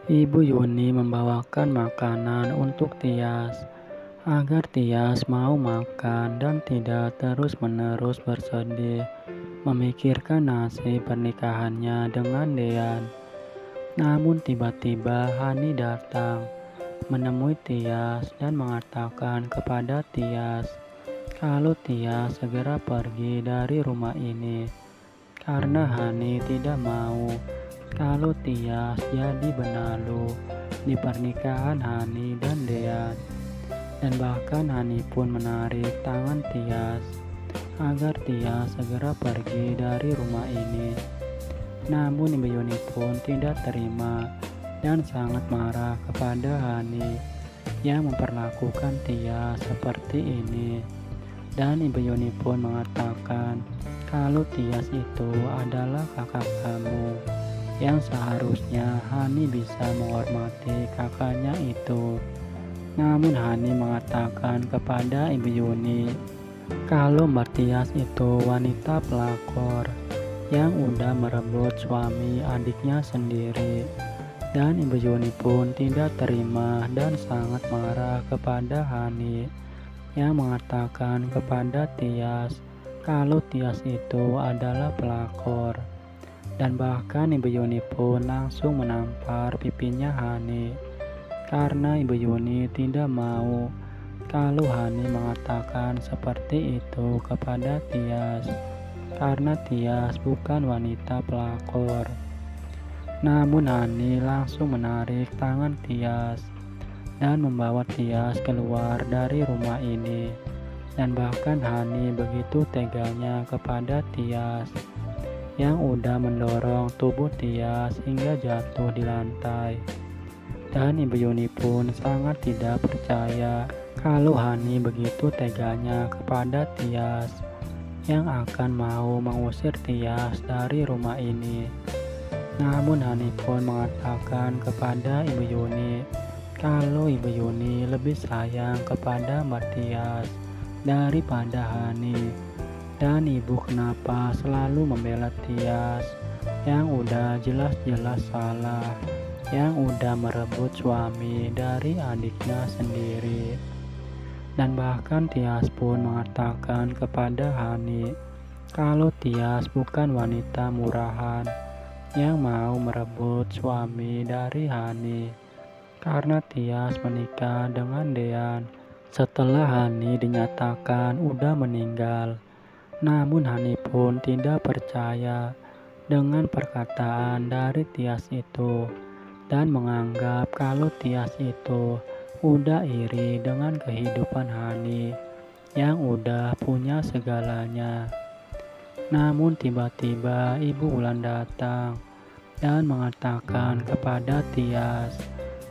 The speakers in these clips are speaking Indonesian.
Ibu Yuni membawakan makanan untuk Tias agar Tias mau makan dan tidak terus-menerus bersedih memikirkan nasib pernikahannya dengan Dean. Namun tiba-tiba Hani datang menemui Tias dan mengatakan kepada Tias kalau Tias segera pergi dari rumah ini karena Hani tidak mau kalau Tias jadi benalu di pernikahan Hani dan Dean. Dan bahkan Hani pun menarik tangan Tias agar Tias segera pergi dari rumah ini. Namun Ibu Yuni pun tidak terima dan sangat marah kepada Hani yang memperlakukan Tias seperti ini. Dan Ibu Yuni pun mengatakan kalau Tias itu adalah kakak kamu yang seharusnya Hani bisa menghormati kakaknya itu. Namun Hani mengatakan kepada Ibu Yuni kalau Mbak Tias itu wanita pelakor yang udah merebut suami adiknya sendiri. Dan Ibu Yuni pun tidak terima dan sangat marah kepada Hani yang mengatakan kepada Tias kalau Tias itu adalah pelakor. Dan bahkan Ibu Yuni pun langsung menampar pipinya Hani karena Ibu Yuni tidak mau kalau Hani mengatakan seperti itu kepada Tias karena Tias bukan wanita pelakor. Namun Hani langsung menarik tangan Tias dan membawa Tias keluar dari rumah ini. Dan bahkan Hani begitu teganya kepada Tias yang udah mendorong tubuh Tias hingga jatuh di lantai. Dan Ibu Yuni pun sangat tidak percaya kalau Hani begitu teganya kepada Tias yang akan mau mengusir Tias dari rumah ini. Namun Hani pun mengatakan kepada Ibu Yuni kalau Ibu Yuni lebih sayang kepada Mbak Tias daripada Hani. Dan ibu kenapa selalu membela Tias yang udah jelas-jelas salah, yang udah merebut suami dari adiknya sendiri. Dan bahkan Tias pun mengatakan kepada Hani kalau Tias bukan wanita murahan yang mau merebut suami dari Hani karena Tias menikah dengan Dean setelah Hani dinyatakan udah meninggal. Namun Hani pun tidak percaya dengan perkataan dari Tias itu dan menganggap kalau Tias itu udah iri dengan kehidupan Hani yang udah punya segalanya. Namun tiba-tiba Ibu Wulan datang dan mengatakan kepada Tias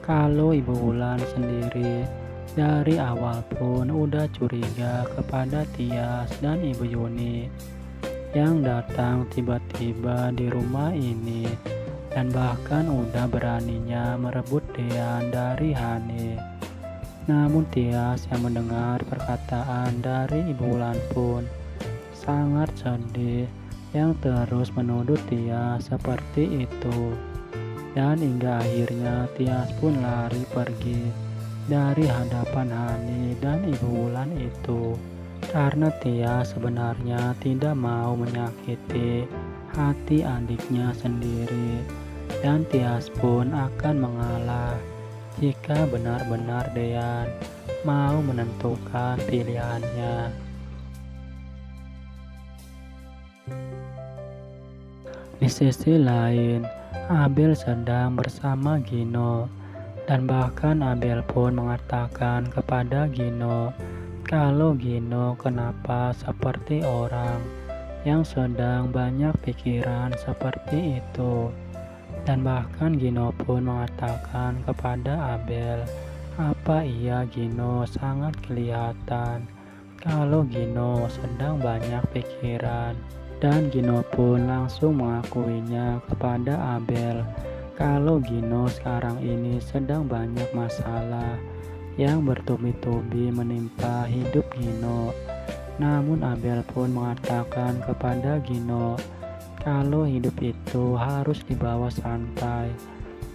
kalau Ibu Wulan sendiri dari awal pun udah curiga kepada Tias dan Ibu Yuni yang datang tiba-tiba di rumah ini dan bahkan udah beraninya merebut Dean dari Hani. Namun Tias yang mendengar perkataan dari Ibu Wulan pun sangat sedih yang terus menuduh Tias seperti itu. Dan hingga akhirnya Tias pun lari pergi dari hadapan Hani dan Ibu Wulan itu karena Tias sebenarnya tidak mau menyakiti hati adiknya sendiri dan Tias pun akan mengalah jika benar-benar Dean mau menentukan pilihannya. Di sisi lain, Abel sedang bersama Gino dan bahkan Abel pun mengatakan kepada Gino kalau Gino kenapa seperti orang yang sedang banyak pikiran seperti itu. Dan bahkan Gino pun mengatakan kepada Abel apa iya Gino sangat kelihatan kalau Gino sedang banyak pikiran. Dan Gino pun langsung mengakuinya kepada Abel kalau Gino sekarang ini sedang banyak masalah yang bertubi-tubi menimpa hidup Gino. Namun Abel pun mengatakan kepada Gino kalau hidup itu harus dibawa santai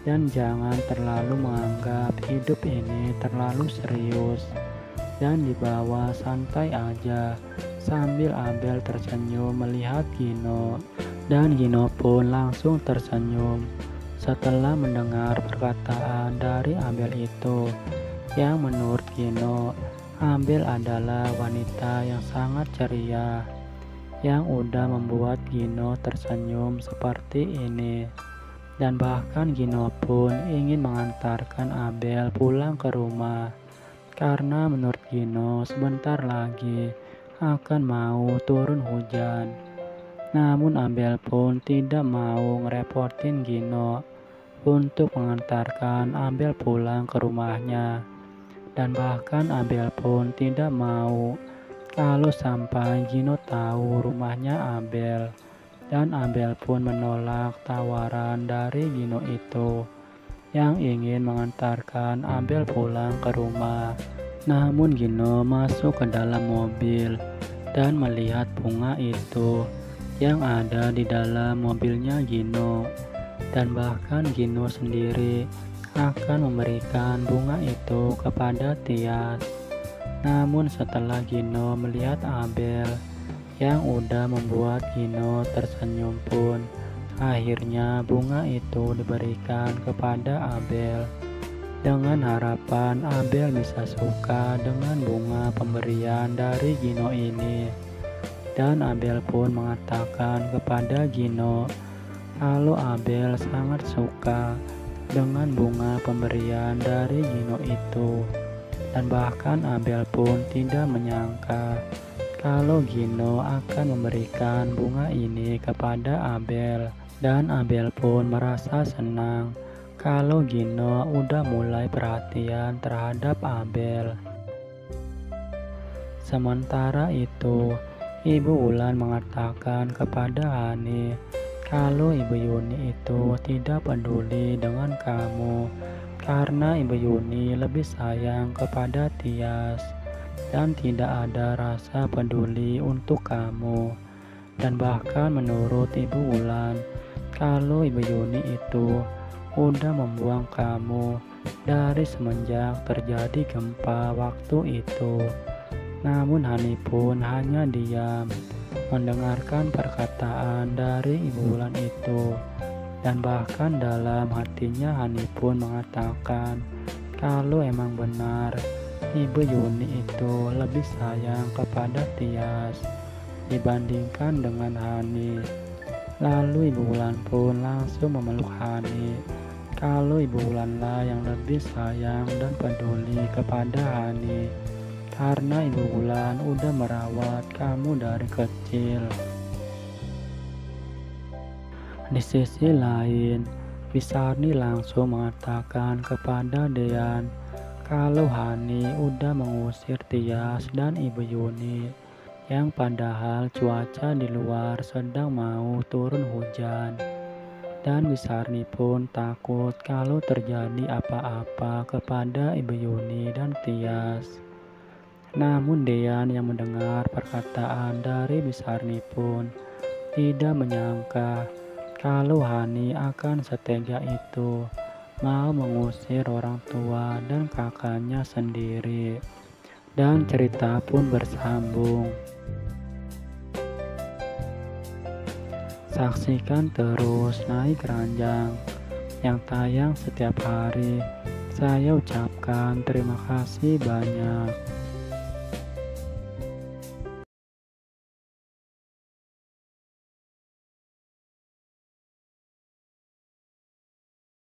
dan jangan terlalu menganggap hidup ini terlalu serius, dan dibawa santai aja. Sambil Abel tersenyum melihat Gino, dan Gino pun langsung tersenyum setelah mendengar perkataan dari Abel itu, yang menurut Gino, Abel adalah wanita yang sangat ceria, yang udah membuat Gino tersenyum seperti ini. Dan bahkan Gino pun ingin mengantarkan Abel pulang ke rumah, karena menurut Gino sebentar lagi akan mau turun hujan. Namun Abel pun tidak mau ngerepotin Gino untuk mengantarkan Abel pulang ke rumahnya. Dan bahkan Abel pun tidak mau kalau sampai Gino tahu rumahnya Abel. Dan Abel pun menolak tawaran dari Gino itu, yang ingin mengantarkan Abel pulang ke rumah. Namun Gino masuk ke dalam mobil dan melihat bunga itu yang ada di dalam mobilnya Gino. Dan bahkan Gino sendiri akan memberikan bunga itu kepada Tias. Namun setelah Gino melihat Abel yang udah membuat Gino tersenyum pun, akhirnya bunga itu diberikan kepada Abel, dengan harapan Abel bisa suka dengan bunga pemberian dari Gino ini. Dan Abel pun mengatakan kepada Gino kalau Abel sangat suka dengan bunga pemberian dari Gino itu. Dan bahkan Abel pun tidak menyangka kalau Gino akan memberikan bunga ini kepada Abel. Dan Abel pun merasa senang kalau Gino udah mulai perhatian terhadap Abel. Sementara itu, Ibu Wulan mengatakan kepada Hani kalau Ibu Yuni itu tidak peduli dengan kamu, karena Ibu Yuni lebih sayang kepada Tias dan tidak ada rasa peduli untuk kamu. Dan bahkan menurut Ibu Wulan, kalau Ibu Yuni itu udah membuang kamu dari semenjak terjadi gempa waktu itu. Namun Hani pun hanya diam mendengarkan perkataan dari Ibu Wulan itu. Dan bahkan dalam hatinya Hani pun mengatakan kalau emang benar Ibu Yuni itu lebih sayang kepada Tias dibandingkan dengan Hani. Lalu Ibu Wulan pun langsung memeluk Hani kalau Ibu Wulan lah yang lebih sayang dan peduli kepada Hani, karena Ibu Wulan udah merawat kamu dari kecil. Di sisi lain, Bisarni langsung mengatakan kepada Dean kalau Hani udah mengusir Tias dan Ibu Yuni, yang padahal cuaca di luar sedang mau turun hujan. Dan Bisarni pun takut kalau terjadi apa-apa kepada Ibu Yuni dan Tias. Namun Dean yang mendengar perkataan dari Bisarni pun tidak menyangka kalau Hani akan setega itu mau mengusir orang tua dan kakaknya sendiri. Dan cerita pun bersambung. Saksikan terus Naik Ranjang yang tayang setiap hari. Saya ucapkan terima kasih banyak.